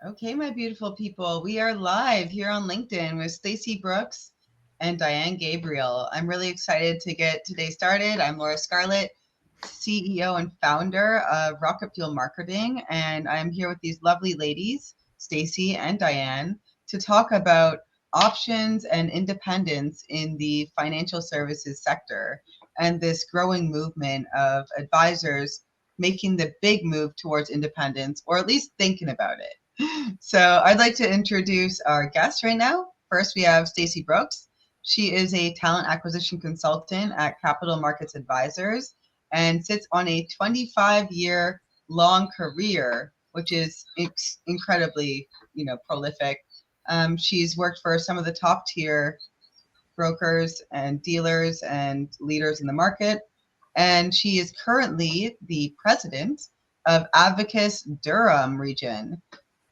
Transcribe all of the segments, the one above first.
Okay, my beautiful people, we are live here on LinkedIn with Stacey Brooks and Diane Gabriel. I'm really excited to get today started. I'm Laura Scarlett, CEO and founder of Rocket Fuel Marketing, and I'm here with these lovely ladies, Stacey and Diane, to talk about options and independence in the financial services sector and this growing movement of advisors making the big move towards independence, or at least thinking about it. So I'd like to introduce our guests right now. First, we have Stacey Brooks. She is a talent acquisition consultant at Capital Markets Advisors and sits on a 25-year long career, which is incredibly, prolific. She's worked for some of the top tier brokers and dealers and leaders in the market. And she is currently the president of Advocis Durham region,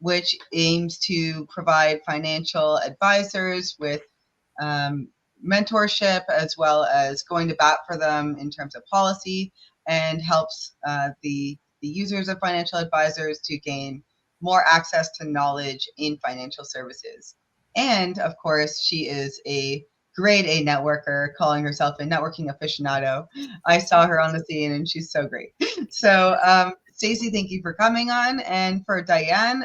which aims to provide financial advisors with mentorship as well as going to bat for them in terms of policy, and helps the users of financial advisors to gain more access to knowledge in financial services. And of course, she is a grade A networker, calling herself a networking aficionado. I saw her on the scene and she's so great. So, Stacey, thank you for coming on. And for Diane,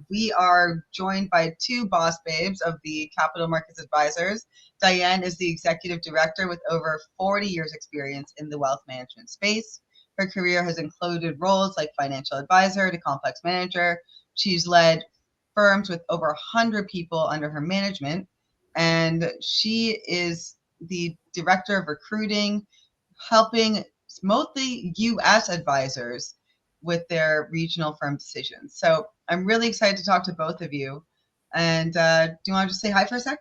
we are joined by two boss babes of the Capital Markets Advisors. Diane is the executive director with over 40 years experience in the wealth management space. Her career has included roles like financial advisor to complex manager. She's led firms with over 100 people under her management, and she is the director of recruiting, helping mostly U.S. advisors with their regional firm decisions. So I'm really excited to talk to both of you. And do you want to just say hi for a sec?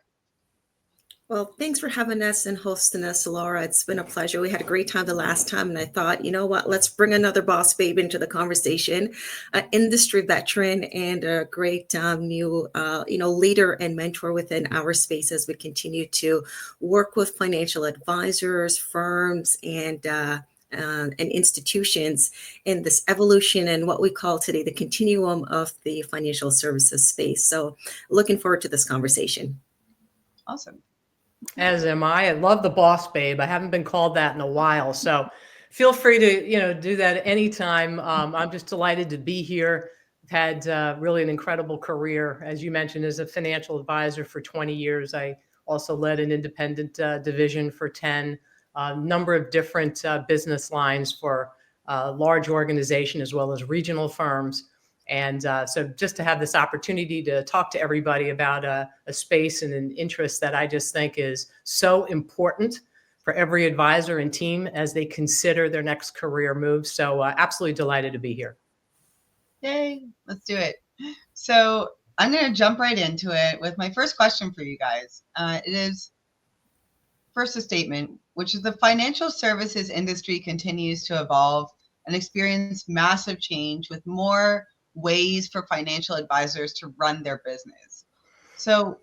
Well, thanks for having us and hosting us, Laura. It's been a pleasure. We had a great time the last time, and I thought, you know what, let's bring another boss babe into the conversation, an industry veteran and a great new, leader and mentor within our space as we continue to work with financial advisors, firms, and institutions in this evolution and what we call today the continuum of the financial services space. So, looking forward to this conversation. Awesome. As am I. I love the boss babe. I haven't been called that in a while. So feel free to, do that anytime. I'm just delighted to be here. I've had really an incredible career, as you mentioned, as a financial advisor for 20 years. I also led an independent division for 10, a number of different business lines for large organization as well as regional firms. And so just to have this opportunity to talk to everybody about a space and an interest that I just think is so important for every advisor and team as they consider their next career move. So absolutely delighted to be here. Yay, let's do it. So I'm going to jump right into it with my first question for you guys. It is first a statement, which is the financial services industry continues to evolve and experience massive change with more ways for financial advisors to run their business. So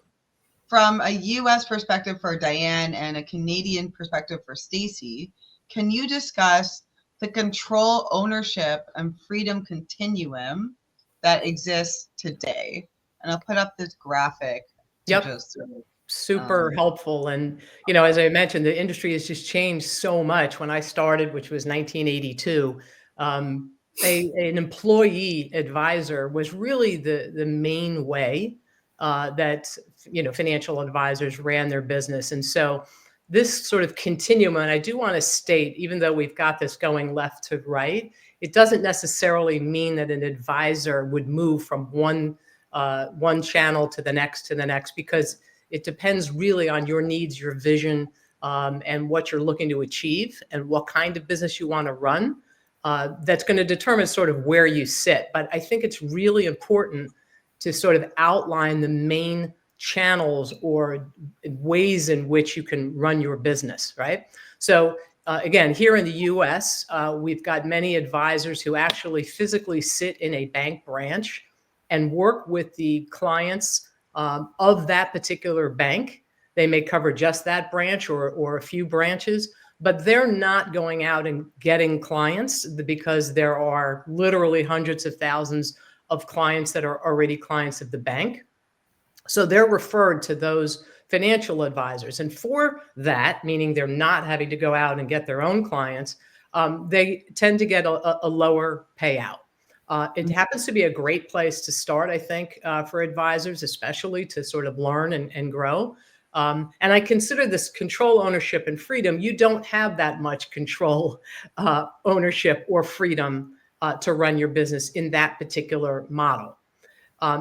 from a US perspective for Diane and a Canadian perspective for Stacey, can you discuss the control, ownership, and freedom continuum that exists today? And I'll put up this graphic to Yep. just Super helpful. And, as I mentioned, the industry has just changed so much. When I started, which was 1982, an employee advisor was really the main way that, financial advisors ran their business. And so this sort of continuum, and I do want to state, even though we've got this going left to right, it doesn't necessarily mean that an advisor would move from one channel to the next, because it depends really on your needs, your vision, and what you're looking to achieve and what kind of business you want to run. That's going to determine sort of where you sit. But I think it's really important to sort of outline the main channels or ways in which you can run your business, right? So again, here in the US, we've got many advisors who actually physically sit in a bank branch and work with the clients of that particular bank. They may cover just that branch or a few branches, but they're not going out and getting clients because there are literally hundreds of thousands of clients that are already clients of the bank. So they're referred to those financial advisors. And for that, meaning they're not having to go out and get their own clients, they tend to get a lower payout. It happens to be a great place to start, I think, for advisors, especially to sort of learn and grow. And I consider this control, ownership, and freedom. You don't have that much control, ownership, or freedom to run your business in that particular model.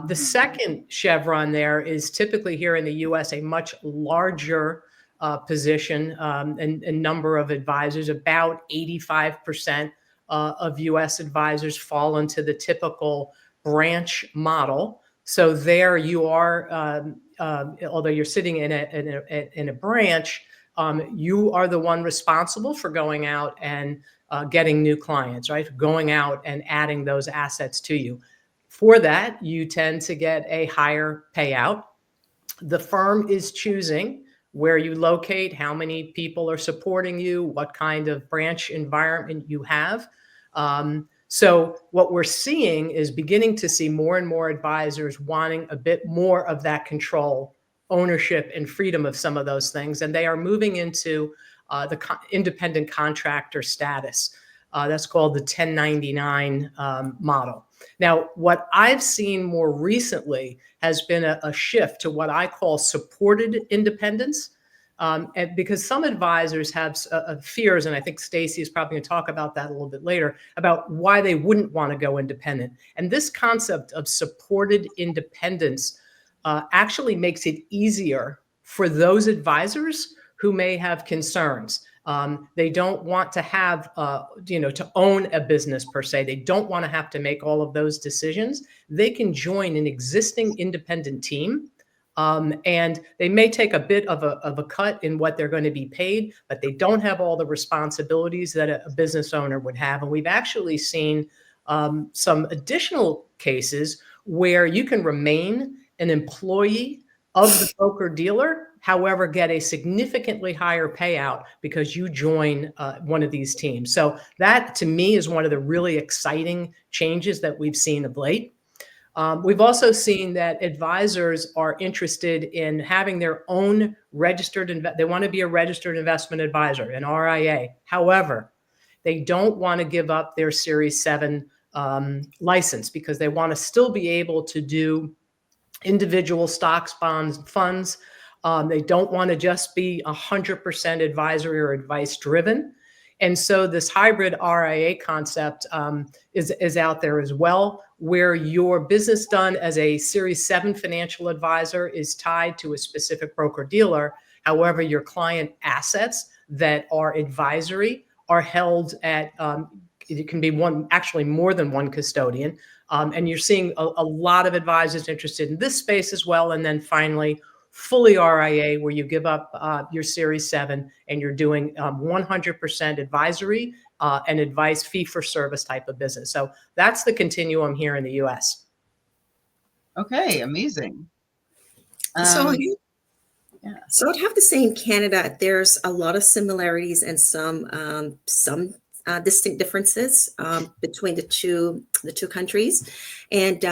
The second chevron there is typically here in the US, a much larger position and number of advisors. About 85% of US advisors fall into the typical branch model. So there you are, although you're sitting in a branch, you are the one responsible for going out and getting new clients, right? Going out and adding those assets to you. For that, you tend to get a higher payout. The firm is choosing where you locate, how many people are supporting you, what kind of branch environment you have. So what we're seeing is beginning to see more and more advisors wanting a bit more of that control, ownership, and freedom of some of those things. And they are moving into the independent contractor status. That's called the 1099 model. Now, what I've seen more recently has been a shift to what I call supported independence. And because some advisors have fears, and I think Stacey is probably going to talk about that a little bit later, about why they wouldn't want to go independent. And this concept of supported independence actually makes it easier for those advisors who may have concerns. They don't want to have, to own a business per se. They don't want to have to make all of those decisions. They can join an existing independent team, and they may take a bit of a cut in what they're going to be paid, but they don't have all the responsibilities that a business owner would have. And we've actually seen some additional cases where you can remain an employee of the broker dealer, however, get a significantly higher payout because you join one of these teams. So that, to me, is one of the really exciting changes that we've seen of late. We've also seen that advisors are interested in having their own they want to be a registered investment advisor, an RIA. However, they don't want to give up their Series 7 license because they want to still be able to do individual stocks, bonds, funds. They don't want to just be 100% advisory or advice driven. And so this hybrid RIA concept is out there as well, where your business done as a Series 7 financial advisor is tied to a specific broker dealer. However, your client assets that are advisory are held at, it can be actually more than one custodian. And you're seeing a lot of advisors interested in this space as well. And then finally, fully RIA, where you give up your Series 7 and you're doing 100% advisory and advice fee for service type of business. So that's the continuum here in the US. Okay, amazing. So I'd have to say in Canada, there's a lot of similarities and some distinct differences between the two countries. And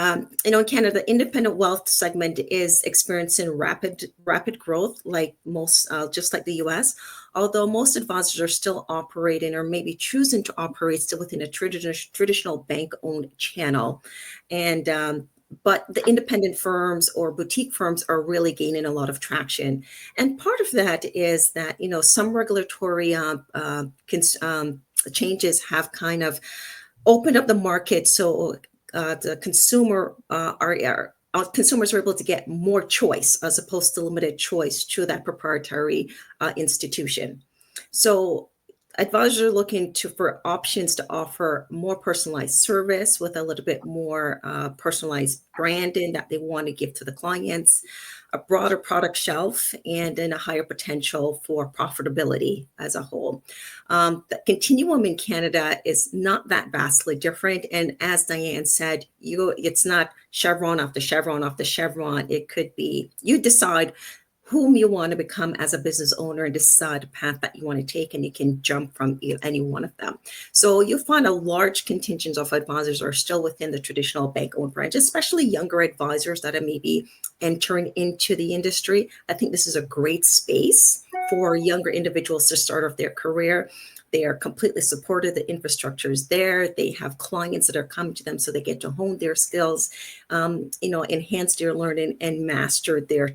in Canada, the independent wealth segment is experiencing rapid growth, like most, just like the US. Although most advisors are still operating, or maybe choosing to operate, still within a traditional bank-owned channel, and but the independent firms or boutique firms are really gaining a lot of traction. And part of that is that some regulatory changes have kind of opened up the market, so the consumers are able to get more choice as opposed to limited choice through that proprietary institution. So advisors are looking for options to offer more personalized service with a little bit more personalized branding that they want to give to the clients, a broader product shelf, and then a higher potential for profitability as a whole. The continuum in Canada is not that vastly different. And as Diane said, it's not Chevron after Chevron after Chevron. It could be, you decide whom you want to become as a business owner and decide the path that you want to take, and you can jump from any one of them. So you'll find a large contingent of advisors are still within the traditional bank-owned branch, especially younger advisors that are maybe entering into the industry. I think this is a great space for younger individuals to start off their career. They are completely supported. The infrastructure is there. They have clients that are coming to them, so they get to hone their skills, enhance their learning, and master their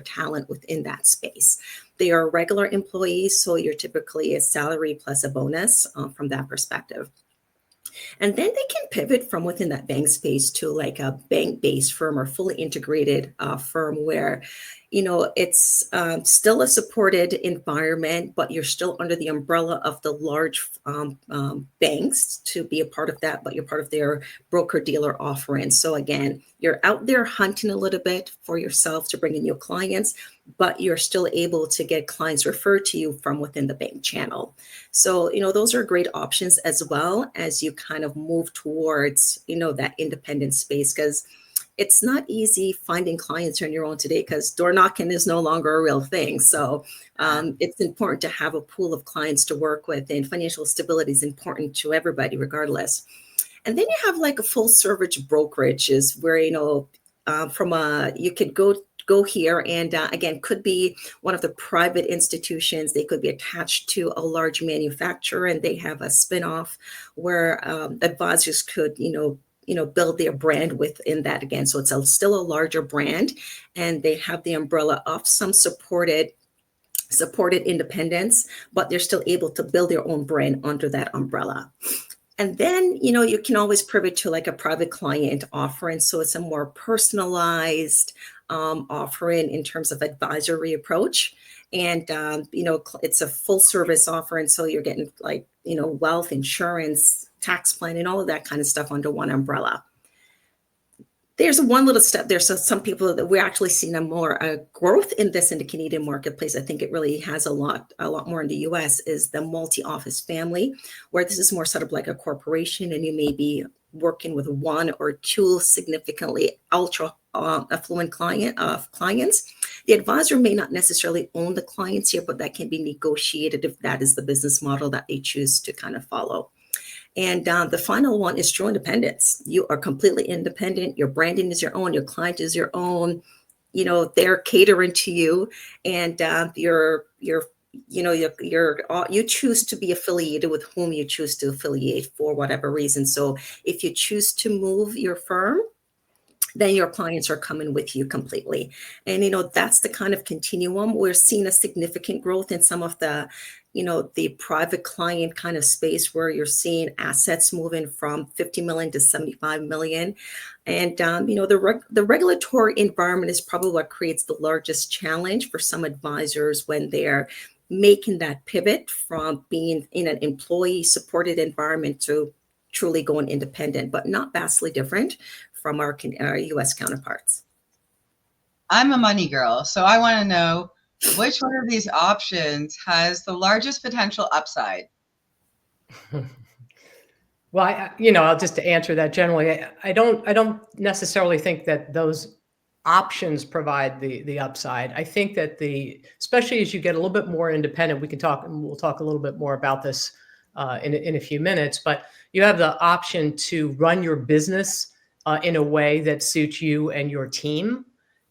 talent within that space. They are regular employees, so you're typically a salary plus a bonus from that perspective. And then they can pivot from within that bank space to like a bank-based firm or fully integrated firm where, it's still a supported environment, but you're still under the umbrella of the large banks to be a part of that, but you're part of their broker-dealer offering. So again, you're out there hunting a little bit for yourself to bring in new clients, but you're still able to get clients referred to you from within the bank channel. So, those are great options as well as you kind of move towards, that independent space, because it's not easy finding clients on your own today because door knocking is no longer a real thing. So it's important to have a pool of clients to work with, and financial stability is important to everybody regardless. And then you have like a full service brokerages where, you could go here and again, could be one of the private institutions. They could be attached to a large manufacturer and they have a spinoff where advisors could, build their brand within that again. So it's still a larger brand, and they have the umbrella of some supported independence, but they're still able to build their own brand under that umbrella. And then, you can always pivot to like a private client offering. So it's a more personalized offering in terms of advisory approach. And, it's a full service offering. So you're getting like, wealth, insurance, tax planning, all of that kind of stuff under one umbrella. There's one little step there. So some people that we're actually seeing a more growth in this in the Canadian marketplace. I think it really has a lot more in the US is the multi-office family, where this is more sort of like a corporation and you may be working with one or two significantly ultra affluent clients. The advisor may not necessarily own the clients here, but that can be negotiated if that is the business model that they choose to kind of follow. And the final one is true independence. You are completely independent. Your branding is your own. Your client is your own. They're catering to you, and you choose to be affiliated with whom you choose to affiliate for whatever reason. So if you choose to move your firm, then your clients are coming with you completely. And, that's the kind of continuum. We're seeing a significant growth in some of the, the private client kind of space where you're seeing assets moving from 50 million to 75 million. And, the regulatory environment is probably what creates the largest challenge for some advisors when they're making that pivot from being in an employee supported environment to truly going independent, but not vastly different from our US counterparts. I'm a money girl, so I want to know which one of these options has the largest potential upside. Well, I'll just answer that generally. I don't necessarily think that those options provide the upside. I think that especially as you get a little bit more independent, we'll talk a little bit more about this in a few minutes, but you have the option to run your business in a way that suits you and your team.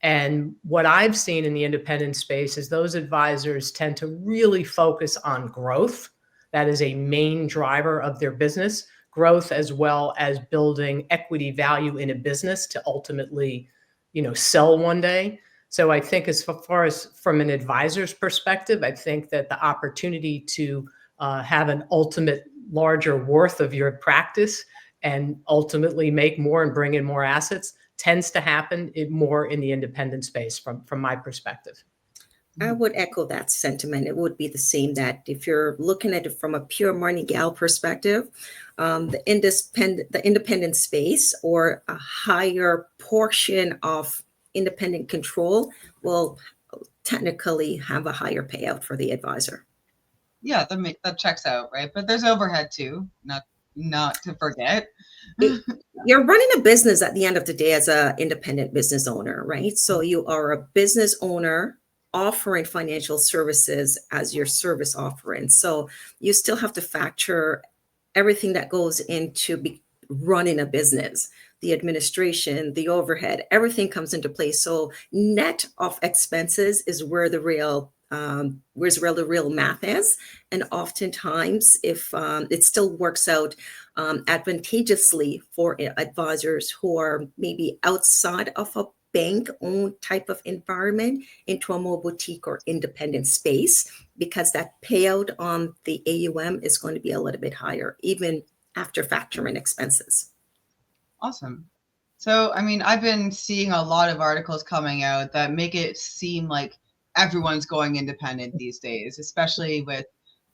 And what I've seen in the independent space is those advisors tend to really focus on growth. That is a main driver of their business, growth as well as building equity value in a business to ultimately, sell one day. So I think as far as from an advisor's perspective, I think that the opportunity to have an ultimate larger worth of your practice and ultimately make more and bring in more assets tends to happen more in the independent space from my perspective. I would echo that sentiment. It would be the same that if you're looking at it from a pure money gal perspective, the independent space or a higher portion of independent control will technically have a higher payout for the advisor. Yeah, that checks out, right? But there's overhead too. Not not to forget. You're running a business at the end of the day as an independent business owner, right? So you are a business owner offering financial services as your service offering. So you still have to factor everything that goes into running a business, the administration, the overhead, everything comes into play. So net of expenses is where the real the real math is. And oftentimes, if it still works out advantageously for advisors who are maybe outside of a bank owned type of environment into a more boutique or independent space, because that payout on the AUM is going to be a little bit higher, even after factoring expenses. Awesome. So, I mean, I've been seeing a lot of articles coming out that make it seem like everyone's going independent these days, especially with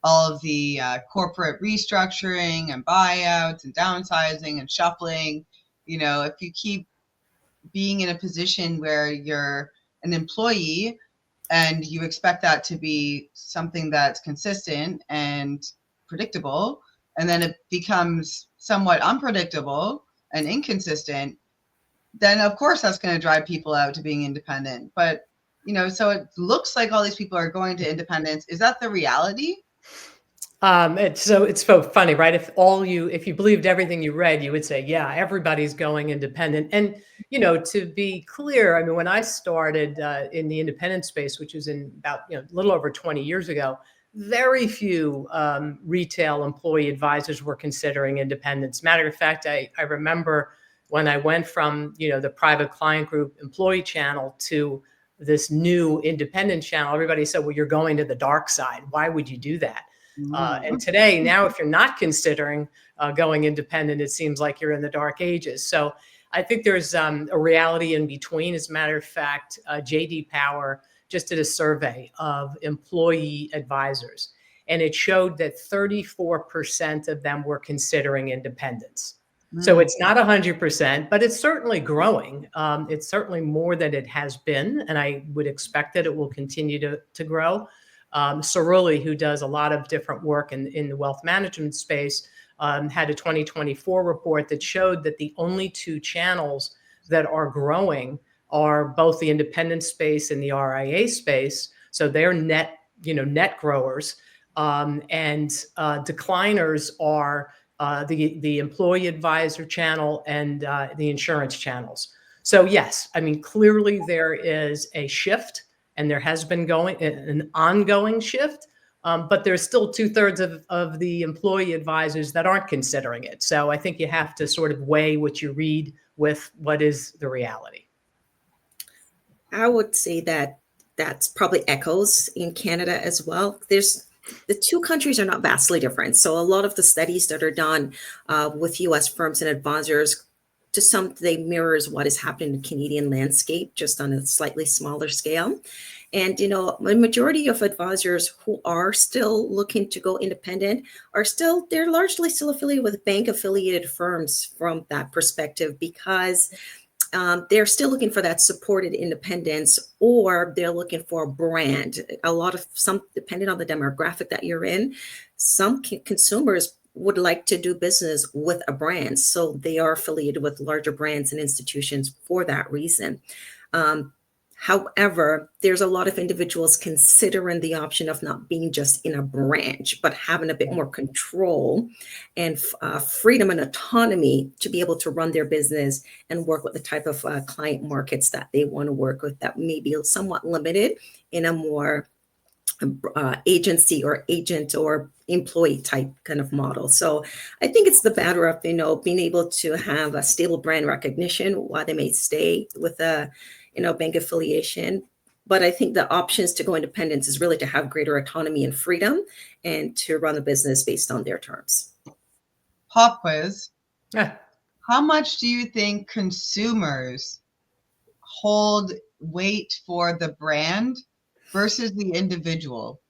all of the corporate restructuring and buyouts and downsizing and shuffling. You know, if you keep being in a position where you're an employee and you expect that to be something that's consistent and predictable, and then it becomes somewhat unpredictable and inconsistent, then of course that's going to drive people out to being independent. But, you know, so it looks like all these people are going to independence. Is that the reality? It's so funny, right? If you believed everything you read, you would say, yeah, everybody's going independent. And, you know, to be clear, I mean, when I started in the independent space, which was in about, a little over 20 years ago, very few retail employee advisors were considering independence. Matter of fact, I remember when I went from, the private client group employee channel to this new independent channel, everybody said, well, you're going to the dark side. Why would you do that? And today, now, if you're not considering going independent, it seems like you're in the dark ages. So I think there's a reality in between. As a matter of fact, J.D. Power just did a survey of employee advisors, and it showed that 34% of them were considering independence. So it's not 100%, but it's certainly growing. It's certainly more than it has been, and I would expect that it will continue to grow. Cerulli, who does a lot of different work in the wealth management space, had a 2024 report that showed that the only two channels that are growing are both the independent space and the RIA space. So they're net growers, and decliners are the employee advisor channel and the insurance channels. So yes, I mean, clearly there is a shift, and there has been an ongoing shift, but there's still 2/3 of the employee advisors that aren't considering it. So I think you have to sort of weigh what you read with what is the reality. I would say that's probably echoes in Canada as well. The two countries are not vastly different. So a lot of the studies that are done with U.S. firms and advisors, to some, they mirrors what is happening in the Canadian landscape, just on a slightly smaller scale. And, the majority of advisors who are still looking to go independent they're largely still affiliated with bank affiliated firms from that perspective, because they're still looking for that supported independence, or they're looking for a brand. Depending on the demographic that you're in, some consumers would like to do business with a brand. So they are affiliated with larger brands and institutions for that reason. However, there's a lot of individuals considering the option of not being just in a branch, but having a bit more control and freedom and autonomy to be able to run their business and work with the type of client markets that they want to work with, that may be somewhat limited in a more agency or agent or employee type kind of model. So I think it's the matter of, being able to have a stable brand recognition while they may stay with a bank affiliation. But I think the options to go independent is really to have greater autonomy and freedom, and to run the business based on their terms. Pop quiz. Yeah. How much do you think consumers hold weight for the brand versus the individual?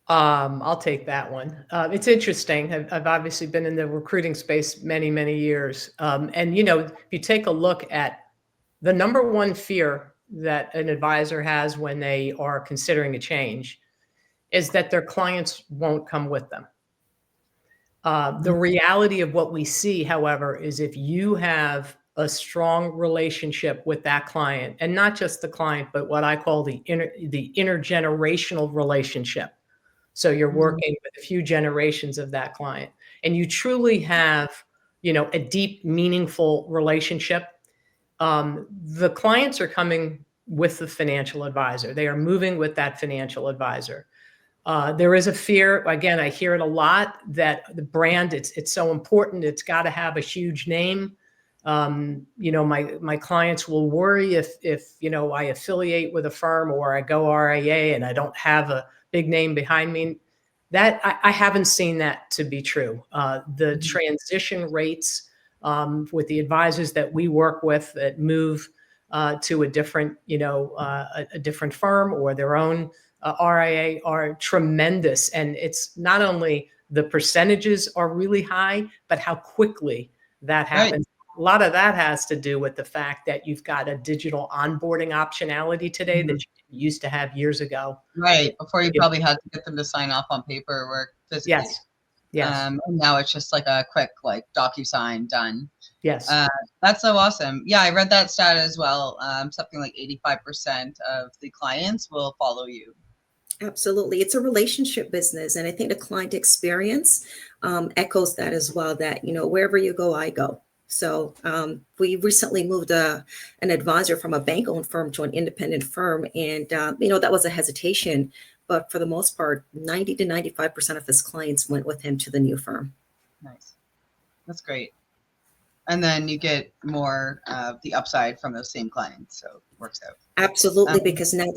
I'll take that one. It's interesting. I've obviously been in the recruiting space many, many years. And, if you take a look at the number one fear that an advisor has when they are considering a change, is that their clients won't come with them. The reality of what we see, however, is if you have a strong relationship with that client, and not just the client, but what I call the intergenerational relationship. So you're working with a few generations of that client, and you truly have, a deep, meaningful relationship. The clients are coming with the financial advisor. They are moving with that financial advisor. There is a fear, again, I hear it a lot, that the brand, it's so important. It's got to have a huge name. My clients will worry if I affiliate with a firm or I go RIA and I don't have a big name behind me. That I haven't seen that to be true. The transition rates with the advisors that we work with that move to a different, a different firm or their own RIA are tremendous. And it's not only the percentages are really high, but how quickly that happens. Right. A lot of that has to do with the fact that you've got a digital onboarding optionality today that you used to have years ago. Right. Before you probably had to get them to sign off on paperwork physically. Yes. Yes. And now it's just like a quick, DocuSign done. Yes. That's so awesome. Yeah, I read that stat as well. Something like 85% of the clients will follow you. Absolutely. It's a relationship business. And I think the client experience echoes that as well, that, wherever you go, I go. So we recently moved an advisor from a bank-owned firm to an independent firm. And, that was a hesitation. But for the most part, 90 to 95% of his clients went with him to the new firm. Nice. That's great. And then you get more of the upside from those same clients. So it works out. Absolutely, because now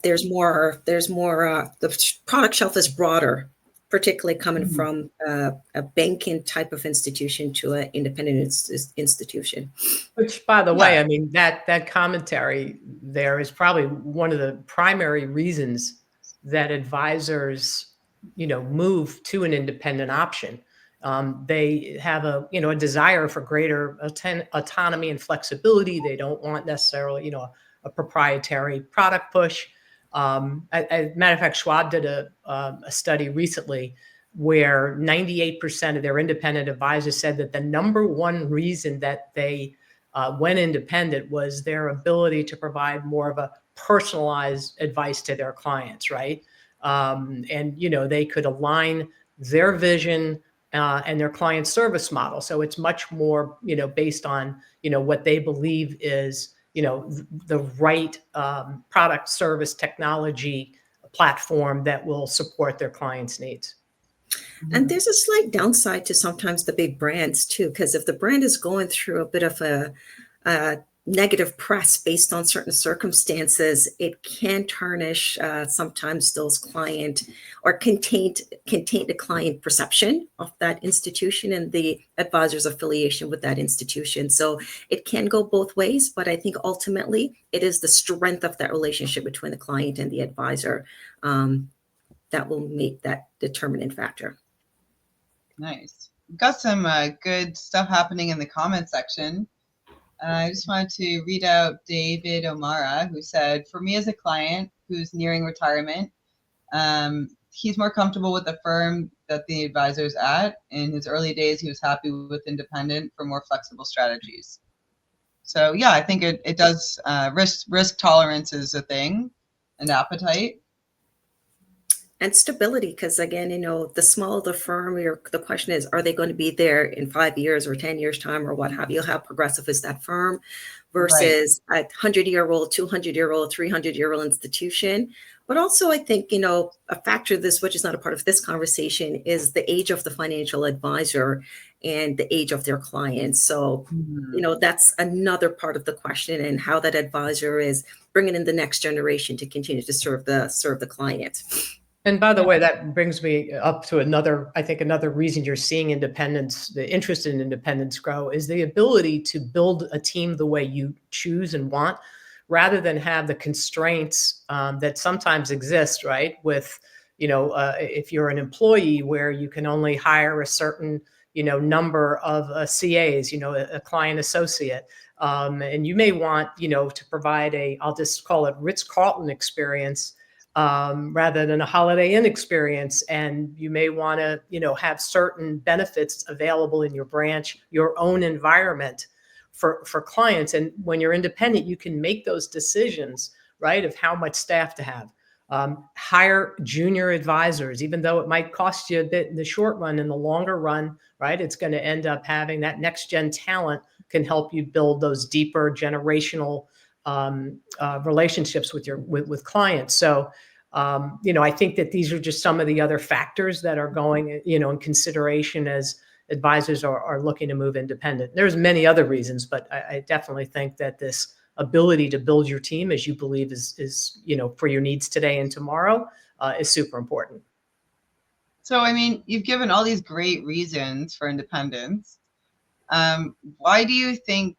there's more. The product shelf is broader, particularly coming from a banking type of institution to an independent institution. Which, by the way, I mean, that commentary there is probably one of the primary reasons that advisors, move to an independent option. They have a desire for greater autonomy and flexibility. They don't want necessarily, a proprietary product push. Matter of fact, Schwab did a study recently where 98% of their independent advisors said that the number one reason that they went independent was their ability to provide more of a personalized advice to their clients, right? And, they could align their vision and their client service model. So it's much more, based on, what they believe is, the right product, service, technology platform that will support their clients' needs. And there's a slight downside to sometimes the big brands too, because if the brand is going through a bit of a negative press based on certain circumstances, it can tarnish sometimes those client or can taint the client perception of that institution and the advisor's affiliation with that institution. So it can go both ways, but I think ultimately it is the strength of that relationship between the client and the advisor that will make that determinant factor. Nice. We've got some good stuff happening in the comment section. I just wanted to read out David O'Mara, who said, for me as a client who's nearing retirement, he's more comfortable with the firm that the advisor's at. In his early days, he was happy with independent for more flexible strategies. So yeah, I think it does, risk tolerance is a thing, and appetite. And stability, because again, the smaller the firm, the question is, are they going to be there in 5 years or 10 years time or what have you? How progressive is that firm versus a 100-year-old, 200-year-old, 300-year-old institution? But also, I think, a factor of this, which is not a part of this conversation, is the age of the financial advisor and the age of their clients. So, that's another part of the question, and how that advisor is bringing in the next generation to continue to serve the client. And by the way, that brings me up to another reason you're seeing independence, the interest in independence grow, is the ability to build a team the way you choose and want, rather than have the constraints that sometimes exist, right? With, if you're an employee where you can only hire a certain, number of CAs, a client associate. And you may want, to provide I'll just call it Ritz-Carlton experience rather than a Holiday Inn experience. And you may want to, have certain benefits available in your branch, your own environment for clients. And when you're independent, you can make those decisions, right, of how much staff to have. Hire junior advisors, even though it might cost you a bit in the short run. In the longer run, right, it's going to end up having that next gen talent can help you build those deeper generational relationships with clients. So, I think that these are just some of the other factors that are going, in consideration as advisors are looking to move independent. There's many other reasons, but I definitely think that this ability to build your team as you believe is for your needs today and tomorrow is super important. So, I mean, you've given all these great reasons for independence. Why do you think,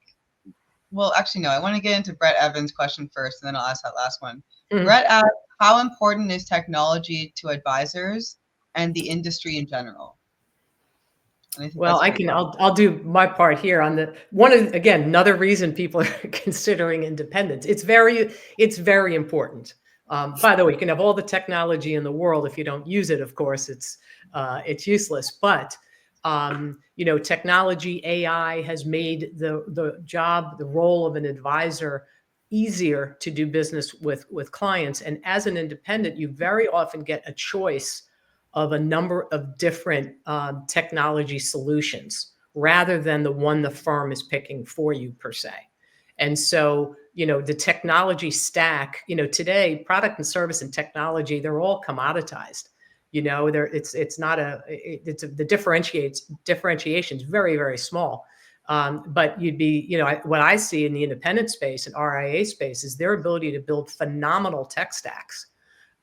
well, actually, no, I want to get into Brett Evans' question first, and then I'll ask that last one. Mm-hmm. Brett asked, how important is technology to advisors and the industry in general? Well, I'll do my part here on another reason people are considering independence. It's very important. By the way, you can have all the technology in the world. If you don't use it, of course, it's useless. But, technology, AI has made the role of an advisor easier to do business with clients. And as an independent, you very often get a choice of a number of different technology solutions rather than the one the firm is picking for you per se. And so, the technology stack, today, product and service and technology, they're all commoditized. The differentiation is very, very small. But you'd be, what I see in the independent space and RIA space is their ability to build phenomenal tech stacks.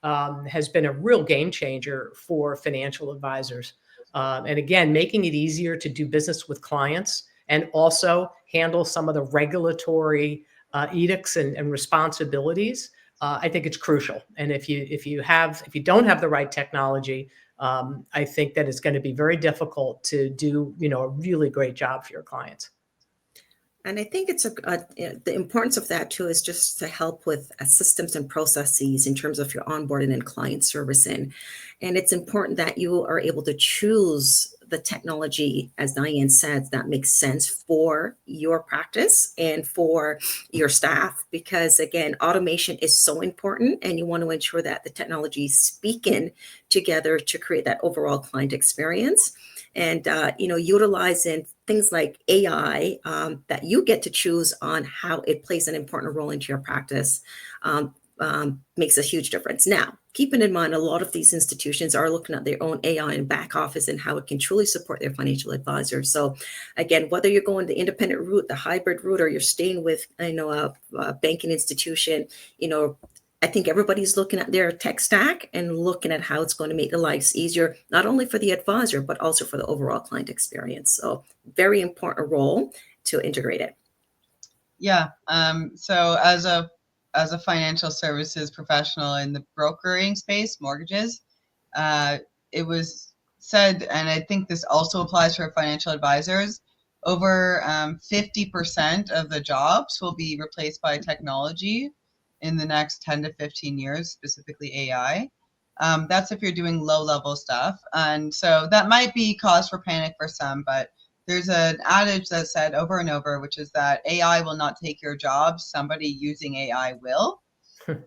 Has been a real game changer for financial advisors. And again, making it easier to do business with clients and also handle some of the regulatory edicts and responsibilities. I think it's crucial. And if you don't have the right technology, I think that it's going to be very difficult to do, a really great job for your clients. And I think it's the importance of that too is just to help with systems and processes in terms of your onboarding and client servicing. And it's important that you are able to choose the technology, as Diane said, that makes sense for your practice and for your staff. Because again, automation is so important, and you want to ensure that the technology is speaking together to create that overall client experience. And, utilizing things like AI that you get to choose on how it plays an important role into your practice makes a huge difference. Now, keeping in mind, a lot of these institutions are looking at their own AI and back office and how it can truly support their financial advisors. So again, whether you're going the independent route, the hybrid route, or you're staying with, a banking institution, I think everybody's looking at their tech stack and looking at how it's going to make their lives easier, not only for the advisor, but also for the overall client experience. So very important role to integrate it. Yeah. So as a financial services professional in the brokering space, mortgages, it was said, and I think this also applies for financial advisors, over 50% of the jobs will be replaced by technology in the next 10 to 15 years, specifically AI. That's if you're doing low-level stuff. And so that might be cause for panic for some, but there's an adage that said over and over, which is that AI will not take your job. Somebody using AI will.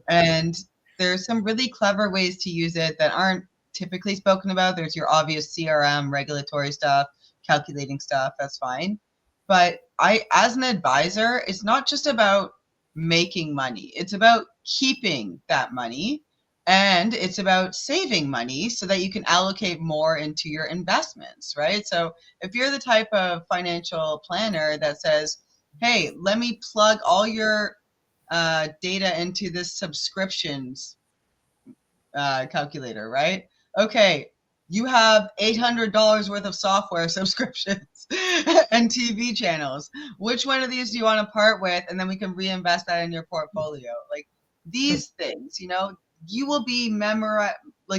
And there's some really clever ways to use it that aren't typically spoken about. There's your obvious CRM, regulatory stuff, calculating stuff. That's fine. But as an advisor, it's not just about making money. It's about keeping that money, and it's about saving money so that you can allocate more into your investments, right? So if you're the type of financial planner that says, hey, let me plug all your data into this subscriptions calculator, right? Okay, you have $800 worth of software subscriptions and TV channels. Which one of these do you want to part with? And then we can reinvest that in your portfolio. Like these things, you will be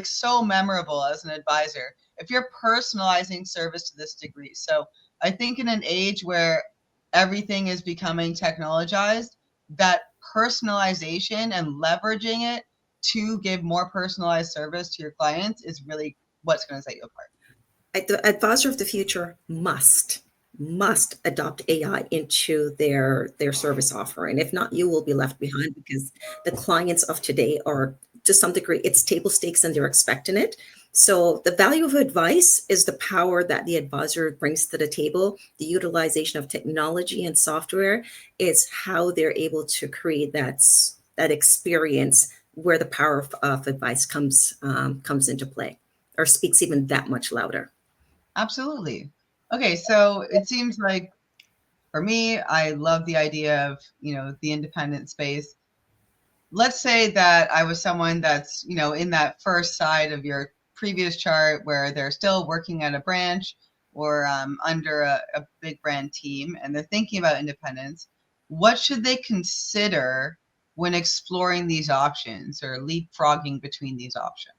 so memorable as an advisor if you're personalizing service to this degree. So I think in an age where everything is becoming technologized, that personalization and leveraging it to give more personalized service to your clients is really what's going to set you apart. The advisor of the future must adopt AI into their service offering. If not, you will be left behind, because the clients of today are, to some degree, it's table stakes and they're expecting it. So the value of advice is the power that the advisor brings to the table. The utilization of technology and software is how they're able to create that experience where the power of advice comes into play, or speaks even that much louder. Absolutely. Okay, so it seems like for me, I love the idea of, the independent space. Let's say that I was someone that's, in that first side of your previous chart where they're still working at a branch or under a big brand team, and they're thinking about independence. What should they consider when exploring these options or leapfrogging between these options?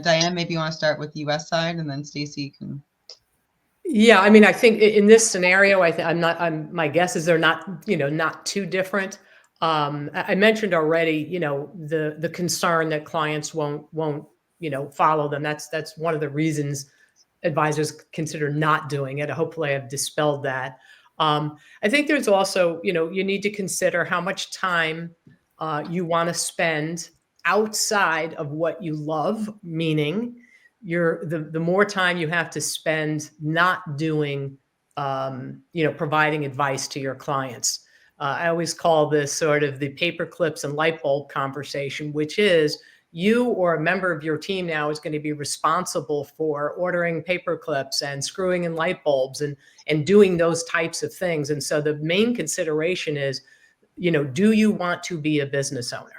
Diane, maybe you want to start with the US side, and then Stacy can. Yeah, I mean, I think in this scenario, my guess is they're not too different. I mentioned already, the concern that clients won't follow them. That's one of the reasons advisors consider not doing it. Hopefully I've dispelled that. I think there's also, you need to consider how much time you want to spend outside of what you love, meaning the more time you have to spend not doing, providing advice to your clients. I always call this sort of the paper clips and light bulb conversation, which is you or a member of your team now is going to be responsible for ordering paper clips and screwing in light bulbs and doing those types of things. And so the main consideration is, do you want to be a business owner?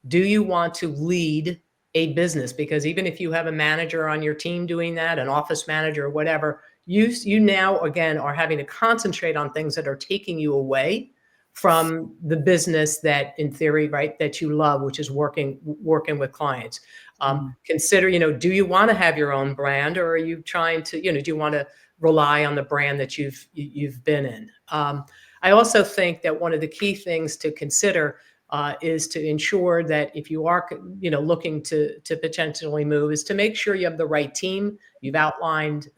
Do you want to lead a business? Because even if you have a manager on your team doing that, an office manager or whatever, you now, again, are having to concentrate on things that are taking you away from the business that, in theory, right, that you love, which is working with clients. Consider, do you want to have your own brand, or are you trying to, do you want to rely on the brand that you've been in? I also think that one of the key things to consider is to ensure that if you are, looking to potentially move, is to make sure you have the right team. You've outlined,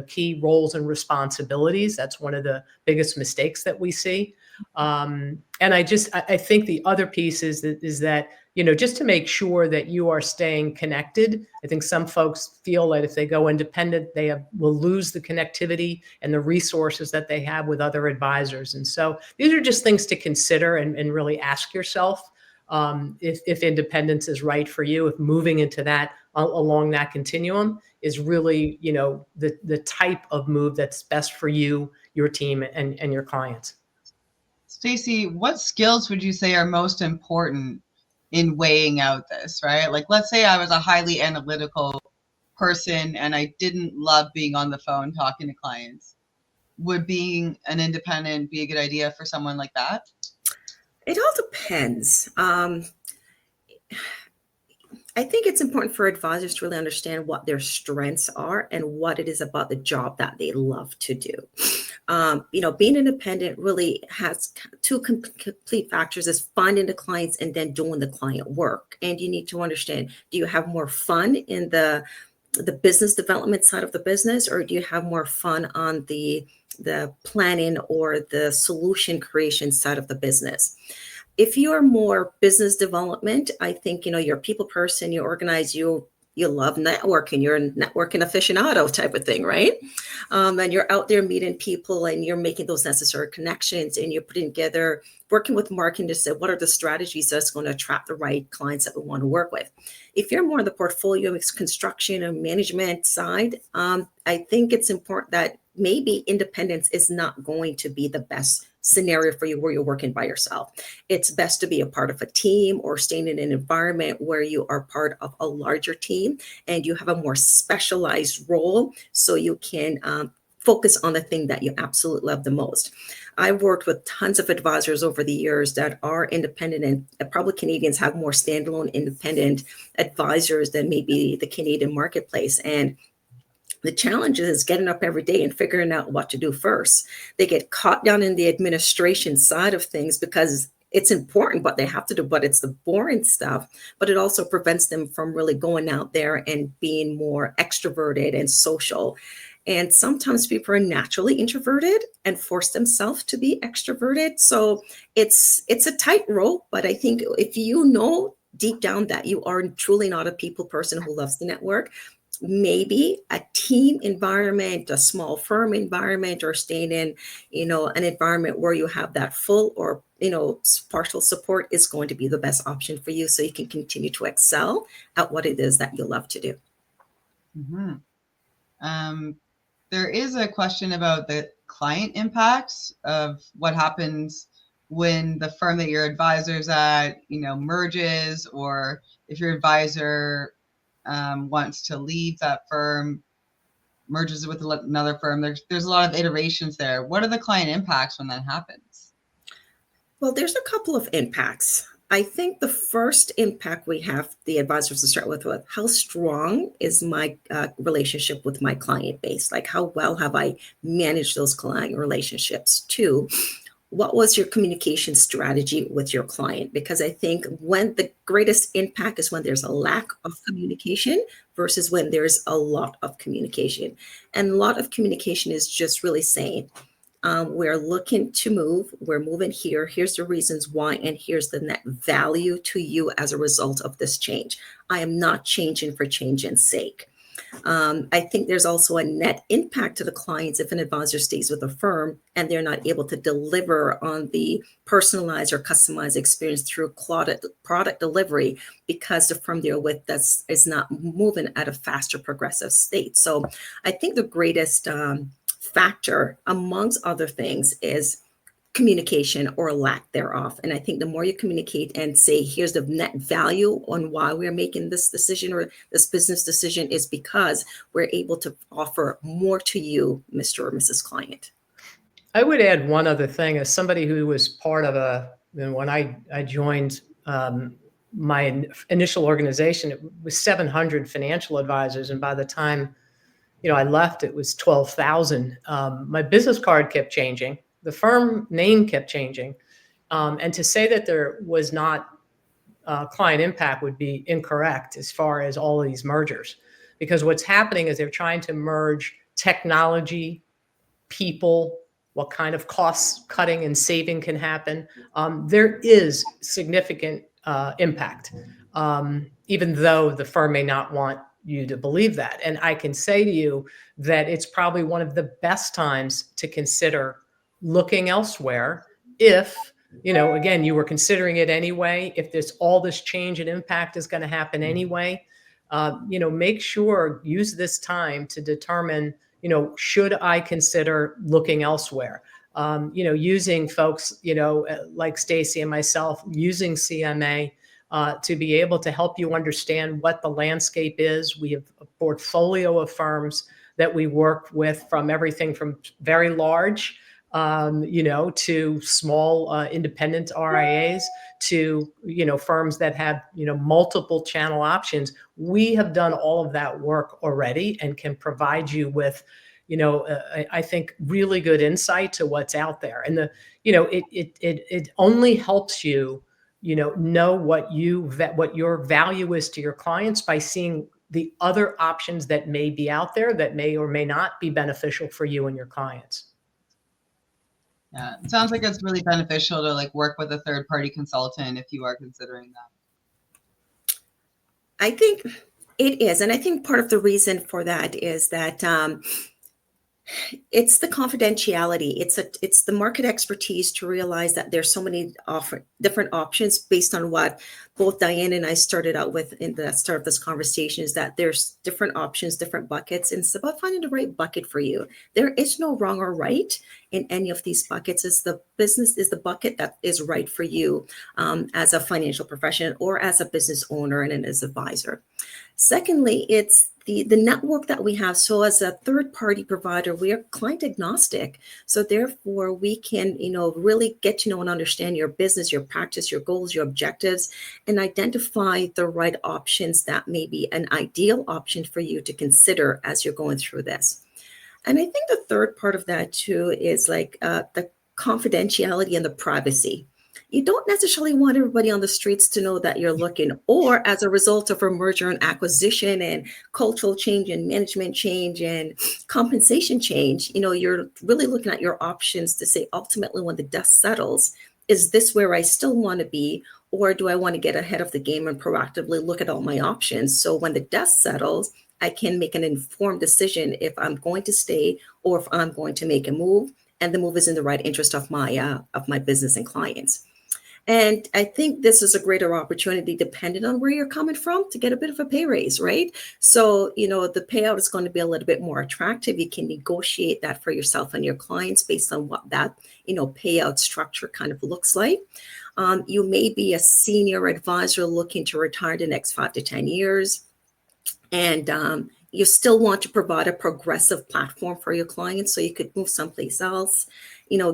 key roles and responsibilities. That's one of the biggest mistakes that we see. And I think the other piece is that, just to make sure that you are staying connected. I think some folks feel that if they go independent, they will lose the connectivity and the resources that they have with other advisors. And so these are just things to consider and really ask yourself if independence is right for you, if moving into that along that continuum is really, the type of move that's best for you, your team, and your clients. Stacy, what skills would you say are most important in weighing out this, right? Like, let's say I was a highly analytical person and I didn't love being on the phone talking to clients. Would being an independent be a good idea for someone like that? It all depends. I think it's important for advisors to really understand what their strengths are and what it is about the job that they love to do. Being independent really has two complete factors: is finding the clients and then doing the client work. And you need to understand, do you have more fun in the business development side of the business, or do you have more fun on the planning or the solution creation side of the business? If you're more business development, I think, you're a people person, you organize, you love networking, you're a networking aficionado type of thing, right? And you're out there meeting people and you're making those necessary connections, and you're putting together, working with marketing to say, what are the strategies that's going to attract the right clients that we want to work with? If you're more on the portfolio construction and management side, I think it's important that maybe independence is not going to be the best scenario for you where you're working by yourself. It's best to be a part of a team or staying in an environment where you are part of a larger team and you have a more specialized role, so you can focus on the thing that you absolutely love the most. I've worked with tons of advisors over the years that are independent, and probably Canadians have more standalone independent advisors than maybe the Canadian marketplace. And the challenge is getting up every day and figuring out what to do first. They get caught down in the administration side of things because it's important, but they have to do, but it's the boring stuff. But it also prevents them from really going out there and being more extroverted and social. And sometimes people are naturally introverted and force themselves to be extroverted. So it's a tightrope, but I think if you know deep down that you are truly not a people person who loves the network, maybe a team environment, a small firm environment, or staying in, an environment where you have that full or, partial support is going to be the best option for you so you can continue to excel at what it is that you love to do. Mm-hmm. There is a question about the client impacts of what happens when the firm that your advisor's at, merges, or if your advisor wants to leave that firm, merges with another firm. There's a lot of iterations there. What are the client impacts when that happens? Well, there's a couple of impacts. I think the first impact we have the advisors to start with how strong is my relationship with my client base? Like, how well have I managed those client relationships? Two, what was your communication strategy with your client? Because I think when the greatest impact is when there's a lack of communication versus when there's a lot of communication. And a lot of communication is just really saying, we're looking to move, we're moving here, here's the reasons why, and here's the net value to you as a result of this change. I am not changing for changing's sake. I think there's also a net impact to the clients if an advisor stays with a firm and they're not able to deliver on the personalized or customized experience through product delivery because the firm they're with is not moving at a faster progressive state. So I think the greatest factor, amongst other things, is communication or lack thereof. And I think the more you communicate and say, here's the net value on why we're making this decision or this business decision, is because we're able to offer more to you, Mr. or Mrs. Client. I would add one other thing. As somebody who was part of when I joined my initial organization, it was 700 financial advisors. And by the time I left, it was 12,000. My business card kept changing. The firm name kept changing. And to say that there was not client impact would be incorrect as far as all of these mergers. Because what's happening is they're trying to merge technology, people, what kind of cost cutting and saving can happen. There is significant impact, even though the firm may not want you to believe that. And I can say to you that it's probably one of the best times to consider looking elsewhere if, again, you were considering it anyway, if there's all this change and impact is going to happen anyway, make sure, use this time to determine, should I consider looking elsewhere? Using folks, like Stacy and myself, using CMA to be able to help you understand what the landscape is. We have a portfolio of firms that we work with, from everything from very large, to small independent RIAs, to, firms that have, multiple channel options. We have done all of that work already and can provide you with, I think, really good insight to what's out there. And it only helps you, know what your value is to your clients by seeing the other options that may be out there that may or may not be beneficial for you and your clients. Yeah, it sounds like it's really beneficial to work with a third-party consultant if you are considering that. I think it is. And I think part of the reason for that is that it's the confidentiality. It's the market expertise to realize that there's so many different options based on what both Diane and I started out with in the start of this conversation, is that there's different options, different buckets, and it's about finding the right bucket for you. There is no wrong or right in any of these buckets. It's the business is the bucket that is right for you as a financial professional or as a business owner and as an advisor. Secondly, it's the network that we have. So as a third party provider, we are client agnostic. So therefore we can, really get to know and understand your business, your practice, your goals, your objectives, and identify the right options that may be an ideal option for you to consider as you're going through this. And I think the third part of that too is the confidentiality and the privacy. you don't necessarily want everybody on the streets to know that you're looking, or as a result of a merger and acquisition and cultural change and management change and compensation change, you're really looking at your options to say, ultimately, when the dust settles, is this where I still want to be? Or do I want to get ahead of the game and proactively look at all my options? So when the dust settles, I can make an informed decision if I'm going to stay or if I'm going to make a move, and the move is in the right interest of my business and clients. And I think this is a greater opportunity, depending on where you're coming from, to get a bit of a pay raise, right? So, the payout is going to be a little bit more attractive. You can negotiate that for yourself and your clients based on what that, payout structure kind of looks like. You may be a senior advisor looking to retire the next 5 to 10 years. And you still want to provide a progressive platform for your clients, so you could move someplace else,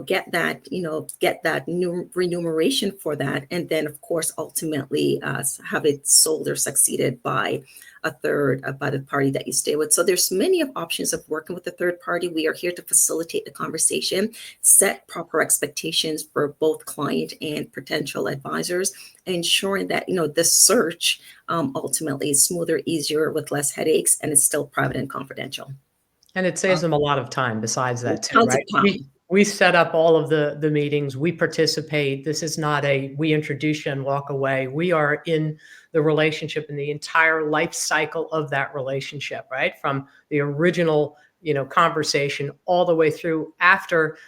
get that new remuneration for that, and then of course ultimately have it sold or succeeded by by the party that you stay with. So there's many of options of working with a third party. We are here to facilitate the conversation, set proper expectations for both client and potential advisors, ensuring that the search ultimately is smoother, easier, with less headaches, and it's still private and confidential. And it saves them a lot of time besides that too, Tons of right? time. We set up all of the meetings. We participate. This is not we introduce you and walk away. We are in the relationship and the entire life cycle of that relationship, right? From the original, conversation all the way through after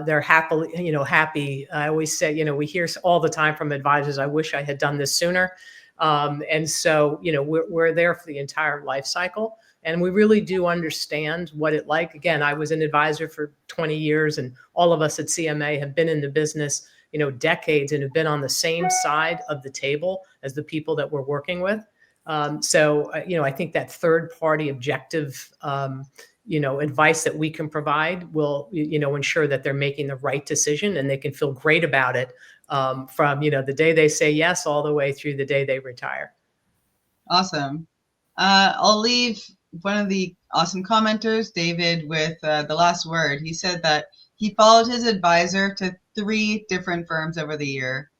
they're happy. I always say, we hear all the time from advisors, I wish I had done this sooner. And so, we're there for the entire life cycle. And we really do understand what it like. Again, I was an advisor for 20 years, and all of us at CMA have been in the business, decades, and have been on the same side of the table as the people that we're working with. So, I think that third party objective, advice that we can provide will, ensure that they're making the right decision and they can feel great about it from, the day they say yes all the way through the day they retire. Awesome. I'll leave one of the awesome commenters, David, with the last word. He said that he followed his advisor to 3 different firms over the year.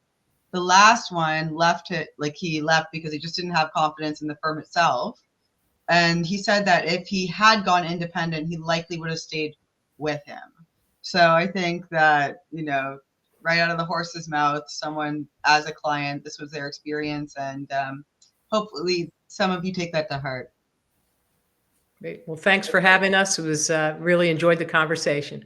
The last one he left because he just didn't have confidence in the firm itself. And he said that if he had gone independent, he likely would have stayed with him. So I think that, right out of the horse's mouth, someone as a client, this was their experience. And hopefully some of you take that to heart. Great. Well, thanks for having us. It was really enjoyed the conversation.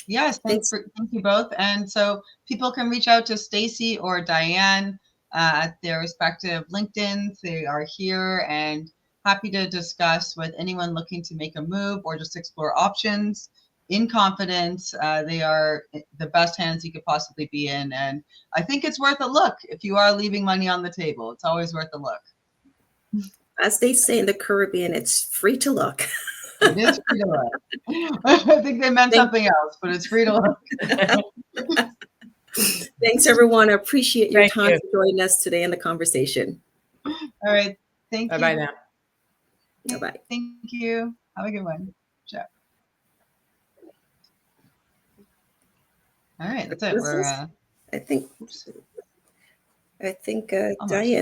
Yes, thank you both. And so people can reach out to Stacy or Diane at their respective LinkedIns. They are here and happy to discuss with anyone looking to make a move or just explore options in confidence. They are the best hands you could possibly be in. And I think it's worth a look. If you are leaving money on the table, it's always worth a look. As they say in the Caribbean, it's free to look. It is free to look. I think they meant something else, but it's free to look. Thanks, everyone. I appreciate your time you. for joining us today in the conversation. All right. Thank you. Bye-bye now. Bye-bye. Thank you. Have a good one. Ciao. All right. That's it. We're I think almost. Diane.